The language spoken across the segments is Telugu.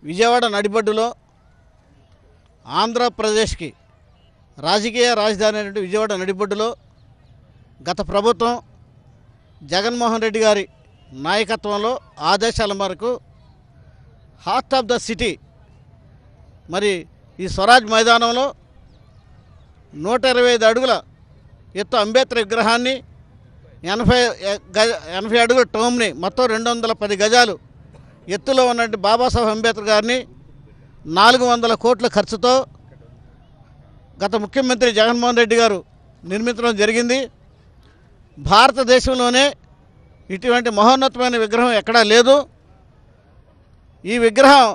విజయవాడ నడిబడ్డులో ఆంధ్రప్రదేశ్కి రాజకీయ రాజధాని అయినటువంటి విజయవాడ నడిబడ్డులో గత ప్రభుత్వం జగన్మోహన్ రెడ్డి గారి నాయకత్వంలో ఆదేశాల మేరకు హార్ట్ ఆఫ్ ద సిటీ మరి ఈ స్వరాజ్ మైదానంలో 125 అడుగుల ఎత్తు అంబేద్కర్ విగ్రహాన్ని 80 అడుగుల టోమ్ని మొత్తం 210 గజాలు ఎత్తులో ఉన్నటువంటి బాబాసాహెబ్ అంబేద్కర్ గారిని 400 కోట్ల ఖర్చుతో గత ముఖ్యమంత్రి జగన్మోహన్ రెడ్డి గారు నిర్మించడం జరిగింది. భారతదేశంలోనే ఇటువంటి మహోన్నతమైన విగ్రహం ఎక్కడా లేదు. ఈ విగ్రహం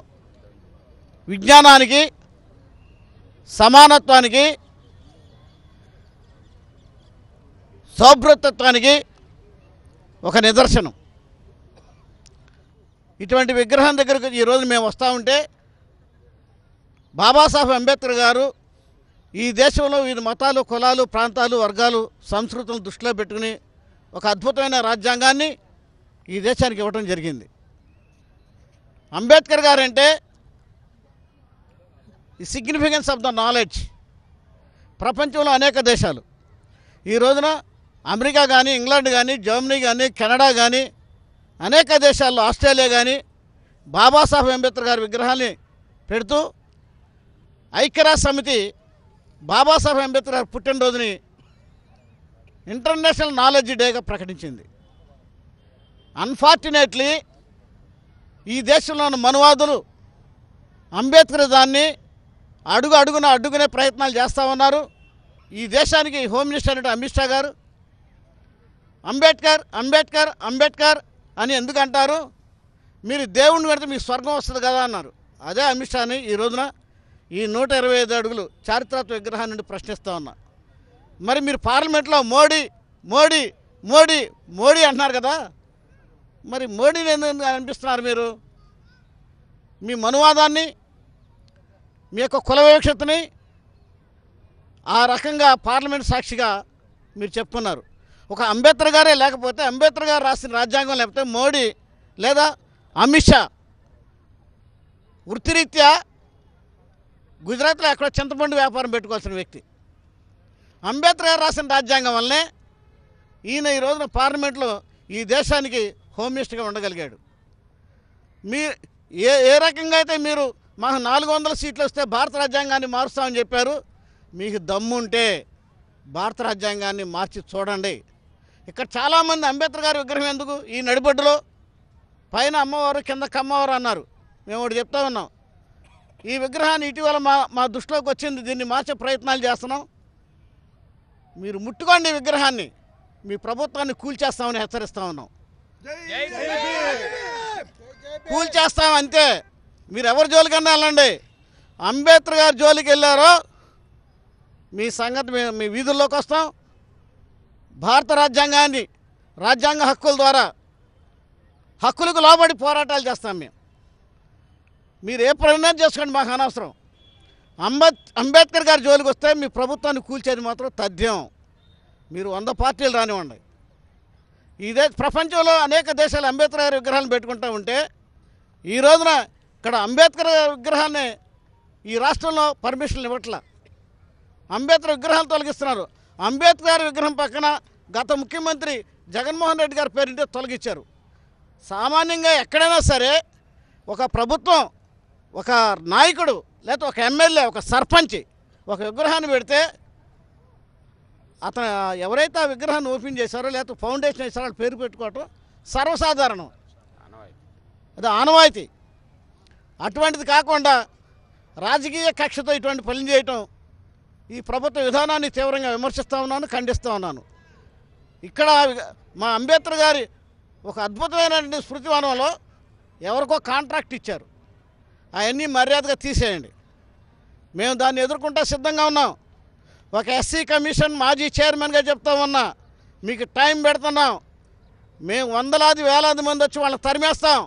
విజ్ఞానానికి, సమానత్వానికి, సౌభ్రతత్వానికి ఒక నిదర్శనం. ఇటువంటి విగ్రహం దగ్గరకు ఈరోజు మేము వస్తూ ఉంటే బాబాసాహెబ్ అంబేద్కర్ గారు ఈ దేశంలో వివిధ మతాలు, కులాలు, ప్రాంతాలు, వర్గాలు, సంస్కృతులను దృష్టిలో పెట్టుకుని ఒక అద్భుతమైన రాజ్యాంగాన్ని ఈ దేశానికి ఇవ్వడం జరిగింది. అంబేద్కర్ గారు అంటే ఈ సిగ్నిఫికెన్స్ ఆఫ్ ద నాలెడ్జ్. ప్రపంచంలో అనేక దేశాలు ఈ రోజున అమెరికా కానీ, ఇంగ్లాండ్ కానీ, జర్మనీ కానీ, కెనడా కానీ, అనేక దేశాల్లో, ఆస్ట్రేలియా కానీ బాబాసాహెబ్ అంబేద్కర్ గారి విగ్రహాన్ని పెడుతూ ఐక్యరాజ్య సమితి బాబాసాహెబ్ అంబేద్కర్ గారి పుట్టినరోజుని ఇంటర్నేషనల్ నాలెడ్జ్ డేగా ప్రకటించింది. అన్ఫార్చునేట్లీ ఈ దేశంలో ఉన్న మనువాదులు అంబేద్కర్ దాన్ని అడుగునే ప్రయత్నాలు చేస్తూ ఉన్నారు. ఈ దేశానికి హోమ్ మినిస్టర్ అంటే అమిత్ షా గారు అంబేద్కర్ అంబేద్కర్ అంబేద్కర్ అని ఎందుకు అంటారు, మీరు దేవుణ్ణి పెడితే మీకు స్వర్గం వస్తుంది కదా అన్నారు. అదే అమిత్ షాని ఈ రోజున ఈ 125 అడుగులు చారిత్రాత్మక విగ్రహాన్ని నుండి ప్రశ్నిస్తూ ఉన్నా. మరి మీరు పార్లమెంట్లో మోడీ మోడీ మోడీ మోడీ అంటున్నారు కదా, మరి మోడీని ఎందుకు అనిపిస్తున్నారు మీరు? మీ మనువాదాన్ని, మీ యొక్క కుల వివక్షతని ఆ రకంగా పార్లమెంట్ సాక్షిగా మీరు చెప్పుకున్నారు. ఒక అంబేద్కర్ గారే లేకపోతే, అంబేద్కర్ గారు రాసిన రాజ్యాంగం లేకపోతే మోడీ లేదా అమిత్ షా వృత్తిరీత్యా గుజరాత్లో ఎక్కడో చింతపండు వ్యాపారం పెట్టుకోవాల్సిన వ్యక్తి. అంబేద్కర్ గారు రాసిన రాజ్యాంగం వల్లనే ఈయన ఈ రోజున పార్లమెంట్లో ఈ దేశానికి హోమ్ మినిస్టర్గా ఉండగలిగాడు. మీ ఏ రకంగా అయితే మీరు మాకు 400 సీట్లు వస్తే భారత రాజ్యాంగాన్ని మారుస్తామని చెప్పారు, మీకు దమ్ముంటే భారత రాజ్యాంగాన్ని మార్చి చూడండి. ఇక్కడ చాలామంది అంబేద్కర్ గారి విగ్రహం ఎందుకు ఈ నడిబొడ్డులో పైన అమ్మవారు కింద కమ్మవారు అన్నారు. మేము ఒకటి చెప్తా ఉన్నాం, ఈ విగ్రహాన్ని ఇటీవల మా దృష్టిలోకి వచ్చింది, దీన్ని మార్చే ప్రయత్నాలు చేస్తున్నాం. మీరు ముట్టుకోండి ఈ విగ్రహాన్ని, మీ ప్రభుత్వాన్ని కూల్చేస్తామని హెచ్చరిస్తూ ఉన్నాం. కూల్చేస్తాం అంతే. మీరు ఎవరి జోలికన్నా వెళ్ళండి, అంబేద్కర్ గారి జోలికి వెళ్ళారో మీ సంగతి మీ వీధుల్లోకి వస్తాం. భారత రాజ్యాంగాన్ని, రాజ్యాంగ హక్కుల ద్వారా హక్కులకు లోబడి పోరాటాలు చేస్తాం. మీరు ఏ నిర్ణయం చేసుకోండి, మాకు అనవసరం. అంబేద్కర్ గారి జోలికి వస్తే మీ ప్రభుత్వాన్ని కూల్చేది మాత్రం తథ్యం. మీరు 100 పార్టీలు రానివ్వండి. ఇదే ప్రపంచంలో అనేక దేశాలు అంబేద్కర్ గారి విగ్రహాలను పెట్టుకుంటూ ఉంటే ఈ రోజున ఇక్కడ అంబేద్కర్ విగ్రహాన్ని ఈ రాష్ట్రంలో పర్మిషన్లు ఇవ్వట్లా. అంబేద్కర్ విగ్రహాలు తొలగిస్తున్నారు. అంబేద్కర్ విగ్రహం పక్కన గత ముఖ్యమంత్రి జగన్మోహన్ రెడ్డి గారి పేరుంటే తొలగించారు. సామాన్యంగా ఎక్కడైనా సరే ఒక ప్రభుత్వం, ఒక నాయకుడు లేకపోతే ఒక ఎమ్మెల్యే, ఒక సర్పంచ్ ఒక విగ్రహాన్ని పెడితే అతను ఎవరైతే ఆ విగ్రహాన్ని ఓపెన్ చేశారో లేకపోతే ఫౌండేషన్ వేసారో వాళ్ళ పేరు పెట్టుకోవటం సర్వసాధారణం, అది ఆనవాయితీ. అటువంటిది కాకుండా రాజకీయ కక్షతో ఇటువంటి పనులు చేయటం ఈ ప్రభుత్వ విధానాన్ని తీవ్రంగా విమర్శిస్తూ ఉన్నాను, ఖండిస్తూ ఉన్నాను. ఇక్కడ మా అంబేద్కర్ గారి ఒక అద్భుతమైన స్మృతివనంలో ఎవరికో కాంట్రాక్ట్ ఇచ్చారు, అవన్నీ మర్యాదగా తీసేయండి. మేము దాన్ని ఎదుర్కొంటా సిద్ధంగా ఉన్నాం. ఒక ఎస్సీ కమిషన్ మాజీ చైర్మన్గా చెప్తా ఉన్నా, మీకు టైం పెడుతున్నాం. మేము వందలాది వేలాది మంది వచ్చి వాళ్ళని తరిమేస్తాం.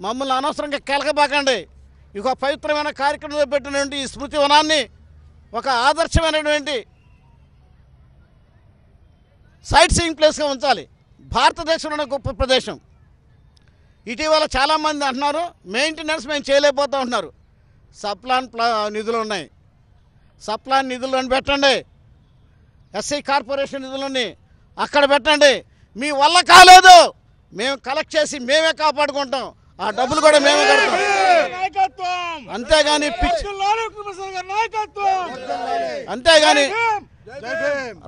మమ్మల్ని అనవసరంగా కెలకబాకండి. ఇక పవిత్రమైన కార్యక్రమంలో పెట్టినటువంటి ఈ స్మృతివనాన్ని ఒక ఆదర్శమైనటువంటి సైట్ సీయింగ్ ప్లేస్గా ఉంచాలి. భారతదేశంలోనే గొప్ప ప్రదేశం. ఇటీవల చాలామంది అంటున్నారు మెయింటెనెన్స్ మేము చేయలేకపోతూ ఉంటున్నారు. సప్లాన్ నిధులు ఉన్నాయి, సప్లాన్ నిధులను పెట్టండి, ఎస్సీ కార్పొరేషన్ నిధులని అక్కడ పెట్టండి. మీ వల్ల కాలేదు, మేము కలెక్ట్ చేసి మేమే కాపాడుకుంటాం, ఆ డబ్బులు కూడా మేమే కడతాం. అంతేగాని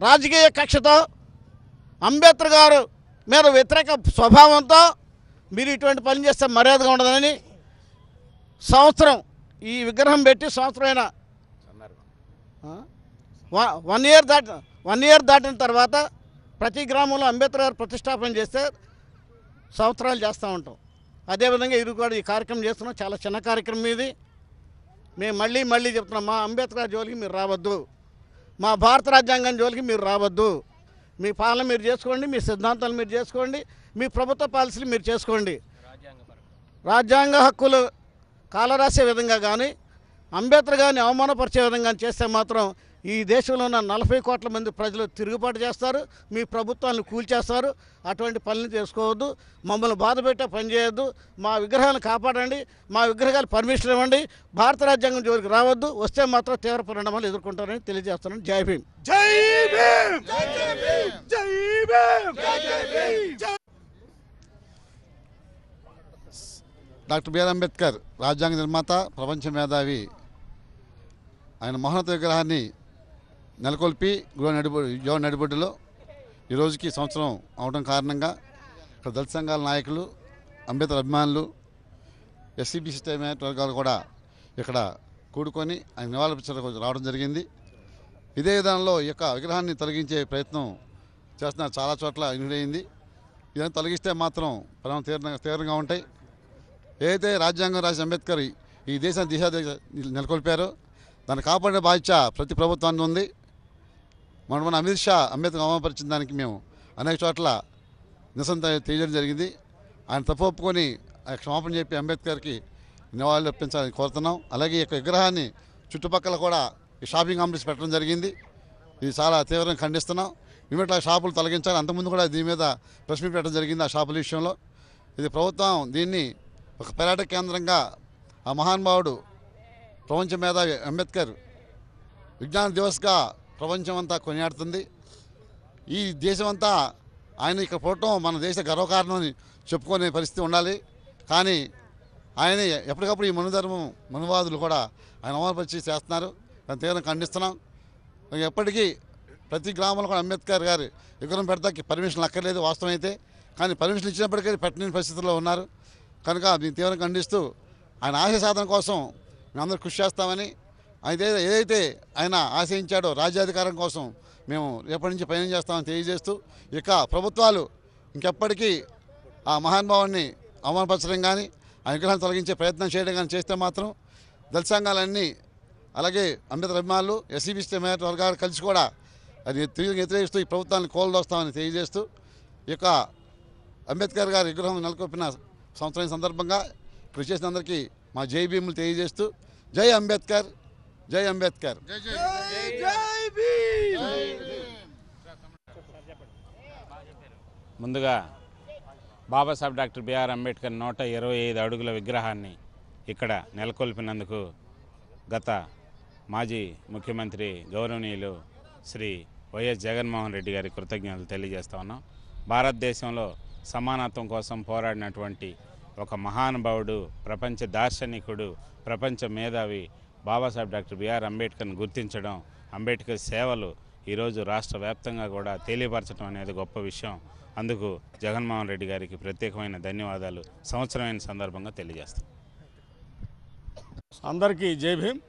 రాజకీయ కక్షతో అంబేద్కర్ గారు మీద వ్యతిరేక స్వభావంతో మీరు ఇటువంటి పని చేస్తే మర్యాదగా ఉండదని సంవత్సరం ఈ విగ్రహం పెట్టి సంవత్సరమైన 1 ఇయర్ దాటిన తర్వాత ప్రతి గ్రామంలో అంబేద్కర్ గారు ప్రతిష్టాపన చేస్తే సంవత్సరాలు చేస్తూ ఉంటాం. అదేవిధంగా ఇది కూడా ఈ కార్యక్రమం చేస్తున్నాం. చాలా చిన్న కార్యక్రమం ఇది. మేము మళ్ళీ చెప్తున్నాం, మా అంబేద్కర్ జోలికి మీరు రావద్దు, మా భారత రాజ్యాంగం జోలికి మీరు రావద్దు. మీ పాలన మీరు చేసుకోండి, మీ సిద్ధాంతాలు మీరు చేసుకోండి, మీ ప్రభుత్వ పాలసీలు మీరు చేసుకోండి. రాజ్యాంగ హక్కులు కాలరాసే విధంగా కానీ అంబేద్కర్ గారిని అవమానపరిచే విధంగా చేస్తే మాత్రం ఈ దేశంలో ఉన్న 40 కోట్ల మంది ప్రజలు తిరుగుబాటు చేస్తారు, మీ ప్రభుత్వాన్ని కూల్చేస్తారు. అటువంటి పనులు చేసుకోవద్దు, మమ్మల్ని బాధ పెట్టే పని చేయొద్దు, మా విగ్రహాలను కాపాడండి, మా విగ్రహాలు పర్మిషన్ ఇవ్వండి, భారత రాజ్యాంగం జోలికి రావద్దు, వస్తే మాత్రం తీవ్ర పరిణామాలు ఎదుర్కొంటారని తెలియజేస్తున్నాను. జై భీమ్. జై భీమ్. జై భీమ్. డాక్టర్ బిఆర్ అంబేద్కర్ రాజ్యాంగ నిర్మాత, ప్రపంచ మేధావి. ఆయన మహోన్నత విగ్రహాన్ని నెలకొల్పి యువ నడిబొడ్డులో ఈరోజుకి సంవత్సరం అవడం కారణంగా ఇక్కడ దళిత సంఘాల నాయకులు, అంబేద్కర్ అభిమానులు, ఎస్సీబీసీ వర్గాలు కూడా ఇక్కడ కూడుకొని ఆయన నివాళులర్పించడానికి రావడం జరిగింది. ఇదే విధానంలో ఈ యొక్క విగ్రహాన్ని తొలగించే ప్రయత్నం చేస్తున్నారు. చాలా చోట్ల ఇనుడైంది. ఇదని తొలగిస్తే మాత్రం పరిణామం తీవ్రంగా ఉంటాయి. ఏదైతే రాజ్యాంగం రాసి అంబేద్కర్ ఈ దేశాన్ని దిశ నెలకొల్పారో దాన్ని కాపాడే బాధ్యత ప్రతి ప్రభుత్వాన్ని ఉంది. మన అమిత్ షా అంబేద్కర్ అవమానపరిచిన దానికి మేము అనేక చోట్ల నిరసన తెలియజేయడం జరిగింది. ఆయన తప్పు ఒప్పుకొని క్షమాపణ చెప్పి అంబేద్కర్కి నివాళులు అర్పించాలని కోరుతున్నాం. అలాగే ఈ యొక్క విగ్రహాన్ని చుట్టుపక్కల కూడా ఈ షాపింగ్ కాంప్లెక్స్ పెట్టడం జరిగింది. ఇది చాలా తీవ్రంగా ఖండిస్తున్నాం. ఇమీడియట్గా షాపులు తొలగించాలి. అంతకుముందు కూడా దీని మీద ప్రెస్ మీట్ పెట్టడం జరిగింది. ఆ షాపుల విషయంలో ఇది ప్రభుత్వం దీన్ని ఒక పర్యాటక కేంద్రంగా ఆ మహానుభావుడు ప్రపంచ మేధావి అంబేద్కర్ విజ్ఞాన దివస్గా ప్రపంచం అంతా కొనియాడుతుంది. ఈ దేశమంతా ఆయన ఇక్కడ పుట్టడం మన దేశ గర్వకారణమని చెప్పుకునే పరిస్థితి ఉండాలి. కానీ ఆయన ఎప్పటికప్పుడు ఈ మనువాదులు కూడా ఆయన అవమానపరిచి చేస్తున్నారు. దాన్ని తీవ్రంగా ఖండిస్తున్నాం. ఎప్పటికీ ప్రతి గ్రామంలో కూడా అంబేద్కర్ గారు విగ్రహం పెడతాకి పర్మిషన్లు అక్కర్లేదు వాస్తవం అయితే, కానీ పర్మిషన్ ఇచ్చినప్పటికీ పెట్టలేని పరిస్థితుల్లో ఉన్నారు. కనుక దీన్ని తీవ్రంగా ఖండిస్తూ ఆయన ఆశయ సాధన కోసం మేమందరూ కృషి చేస్తామని, అయితే ఏదైతే ఆయన ఆశయించాడో రాజ్యాధికారం కోసం మేము రేపటి నుంచి ప్రయాణం చేస్తామని తెలియజేస్తూ, ఇక ప్రభుత్వాలు ఇంకెప్పటికీ ఆ మహానుభావాన్ని అవమానపరచడం కానీ ఆ విగ్రహాన్ని తొలగించే ప్రయత్నం చేయడం కానీ చేస్తే మాత్రం దళిత సంఘాలన్నీ అలాగే అంబేద్కర్ అభిమానులు, ఎస్సీబీసీ వర్గాలు కలిసి కూడా అది తీవ్రంగా వ్యతిరేకిస్తూ ఈ ప్రభుత్వాన్ని కోల్దొస్తామని తెలియజేస్తూ, ఇక అంబేద్కర్ గారి విగ్రహం నెలకొల్పిన సంవత్సరం సందర్భంగా కృషి చేసిన అందరికీ మా జై భీములు తెలియజేస్తూ, జై అంబేద్కర్, జై అంబేద్కర్. ముందుగా బాబాసాహెబ్ డాక్టర్ బిఆర్ అంబేద్కర్ 125 అడుగుల విగ్రహాన్ని ఇక్కడ నెలకొల్పినందుకు గత మాజీ ముఖ్యమంత్రి గౌరవనీయులు శ్రీ వైఎస్ జగన్మోహన్ రెడ్డి గారి కృతజ్ఞతలు తెలియజేస్తా ఉన్నాం. భారతదేశంలో సమానత్వం కోసం పోరాడినటువంటి ఒక మహానుభావుడు, ప్రపంచ దార్శనికుడు, ప్రపంచ మేధావి బాబాసాహెబ్ డాక్టర్ బిఆర్ అంబేద్కర్ని గుర్తించడం, అంబేద్కర్ సేవలు ఈరోజు రాష్ట్ర వ్యాప్తంగా కూడా తెలియపరచడం అనేది గొప్ప విషయం. అందుకు జగన్మోహన్ రెడ్డి గారికి ప్రత్యేకమైన ధన్యవాదాలు సంవత్సరమైన సందర్భంగా తెలియజేస్తాం. అందరికీ జై భీమ్.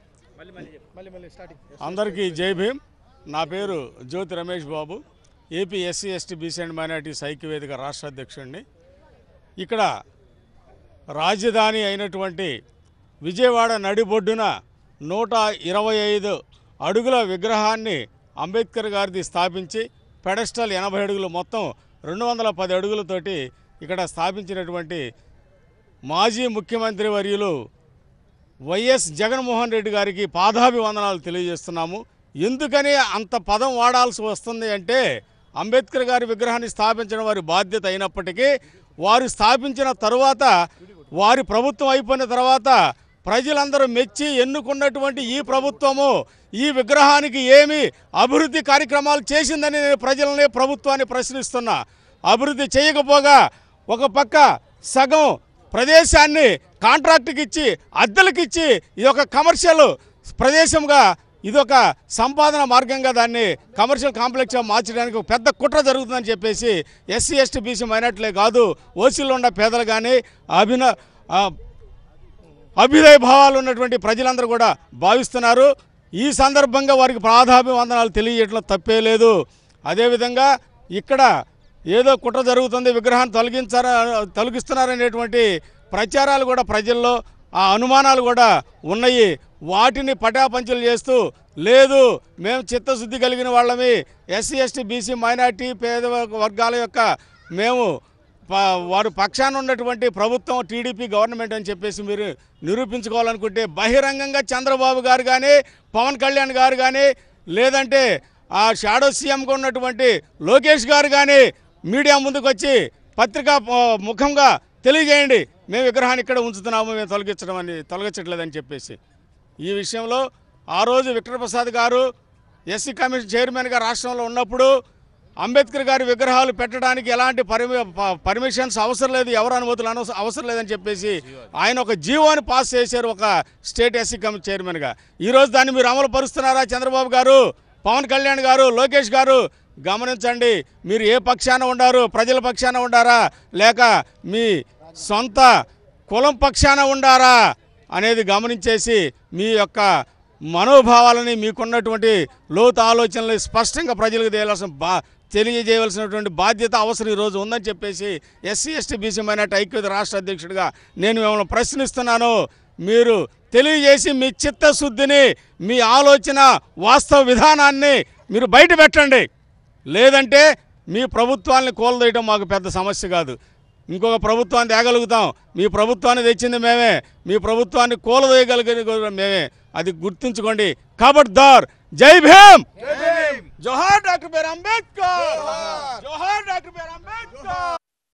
అందరికీ జై భీమ్. నా పేరు Jyothi Ramesh Babu, AP SC ST BC and minorities ఐక్యవేదిక రాష్ట్ర అధ్యక్షుడిని. ఇక్కడ రాజధాని అయినటువంటి విజయవాడ నడిబొడ్డున 125 అడుగుల విగ్రహాన్ని అంబేద్కర్ గారిది స్థాపించి పెడస్టల్ 80 అడుగులు, మొత్తం 210 అడుగులతోటి ఇక్కడ స్థాపించినటువంటి మాజీ ముఖ్యమంత్రి వర్యులు వైఎస్ జగన్మోహన్ రెడ్డి గారికి పాదాభివందనాలు తెలియజేస్తున్నాము. ఎందుకని అంత పదం వాడాల్సి వస్తుంది అంటే, అంబేద్కర్ గారి విగ్రహాన్ని స్థాపించడం వారి బాధ్యత అయినప్పటికీ వారు స్థాపించిన తరువాత వారి ప్రభుత్వం అయిపోయిన తర్వాత ప్రజలందరూ మెచ్చి ఎన్నుకున్నటువంటి ఈ ప్రభుత్వము ఈ విగ్రహానికి ఏమి అభివృద్ధి కార్యక్రమాలు చేసిందని నేను ప్రజలనే ప్రభుత్వాన్ని ప్రశ్నిస్తున్నా. అభివృద్ధి చేయకపోగా ఒక పక్క సగం ప్రదేశాన్ని కాంట్రాక్టుకి ఇచ్చి అద్దెలకు ఇచ్చి ఇది ఒక కమర్షియల్ ప్రదేశంగా ఇదొక సంపాదన మార్గంగా దాన్ని కమర్షియల్ కాంప్లెక్స్గా మార్చడానికి ఒక పెద్ద కుట్ర జరుగుతుందని చెప్పేసి ఎస్సీ ఎస్టీ బీసీ మైనార్టీలే కాదు ఓసీలో ఉన్న పేదలు కానీ అభ్యుదయ భావాలు ఉన్నటువంటి ప్రజలందరూ కూడా భావిస్తున్నారు. ఈ సందర్భంగా వారికి ప్రాధాభివందనాలు తెలియజేయడంలో తప్పే లేదు. అదేవిధంగా ఇక్కడ ఏదో కుట్ర జరుగుతుంది, విగ్రహాన్ని తొలగిస్తున్నారనేటువంటి ప్రచారాలు కూడా ప్రజల్లో ఆ అనుమానాలు కూడా ఉన్నాయి. వాటిని పటాపంచలు చేస్తూ లేదు మేము చిత్తశుద్ధి కలిగిన వాళ్ళమి, ఎస్సీ ఎస్టీ బీసీ మైనార్టీ పేద వర్గాల యొక్క మేము వారు పక్షాన ఉన్నటువంటి ప్రభుత్వం టీడీపీ గవర్నమెంట్ అని చెప్పేసి మీరు నిరూపించుకోవాలనుకుంటే బహిరంగంగా చంద్రబాబు గారు కానీ పవన్ కళ్యాణ్ గారు కానీ లేదంటే ఆ షాడో సీఎంగా ఉన్నటువంటి లోకేష్ గారు కానీ మీడియా ముందుకు వచ్చి పత్రికా ముఖంగా తెలియజేయండి మేము విగ్రహాన్ని ఇక్కడ ఉంచుతున్నాము, మేము తొలగించట్లేదని చెప్పేసి. ఈ విషయంలో ఆ రోజు విక్టర్ ప్రసాద్ గారు ఎస్సీ కమిషన్ చైర్మన్గా రాష్ట్రంలో ఉన్నప్పుడు అంబేద్కర్ గారి విగ్రహాలు పెట్టడానికి ఎలాంటి పర్మిషన్స్ అవసరం లేదు, ఎవరు అనుమతులు అవసరం లేదని చెప్పేసి ఆయన ఒక జీవోని పాస్ చేశారు ఒక స్టేట్ ఎస్సీ కమిషన్ చైర్మన్గా. ఈరోజు దాన్ని మీరు అమలు పరుస్తున్నారా? చంద్రబాబు గారు, పవన్ కళ్యాణ్ గారు, లోకేష్ గారు గమనించండి. మీరు ఏ పక్షాన ఉండారు? ప్రజల పక్షాన ఉండారా లేక మీ సొంత కులం పక్షాన ఉండారా అనేది గమనించేసి మీ యొక్క మనోభావాలని మీకున్నటువంటి లోతు ఆలోచనలు స్పష్టంగా ప్రజలకు తెలియజేయవలసినటువంటి బాధ్యత అవసరం ఈరోజు ఉందని చెప్పేసి ఎస్సీ ఎస్టీ బీసీ మైనార్టీ ఐక్యవేద రాష్ట్ర అధ్యక్షుడిగా నేను మిమ్మల్ని ప్రశ్నిస్తున్నాను. మీరు తెలియజేసి మీ చిత్తశుద్ధిని, మీ ఆలోచన, వాస్తవ విధానాన్ని మీరు బయట పెట్టండి. లేదంటే మీ ప్రభుత్వాన్ని కూలదోయడం మాకు పెద్ద సమస్య కాదు. ఇంకొక ప్రభుత్వాన్ని తేగలుగుతాం. మీ ప్రభుత్వాన్ని తెచ్చింది మేమే, మీ ప్రభుత్వాన్ని కూలదోయగలిగిన మేమే. అది గుర్తుంచుకోండి. ఖబర్దార్. జై భీమ్. జోహార్ డాక్టర్ బిఆర్ అంబేద్కర్. జోహార్ డాక్టర్ బిఆర్ అంబేద్కర్.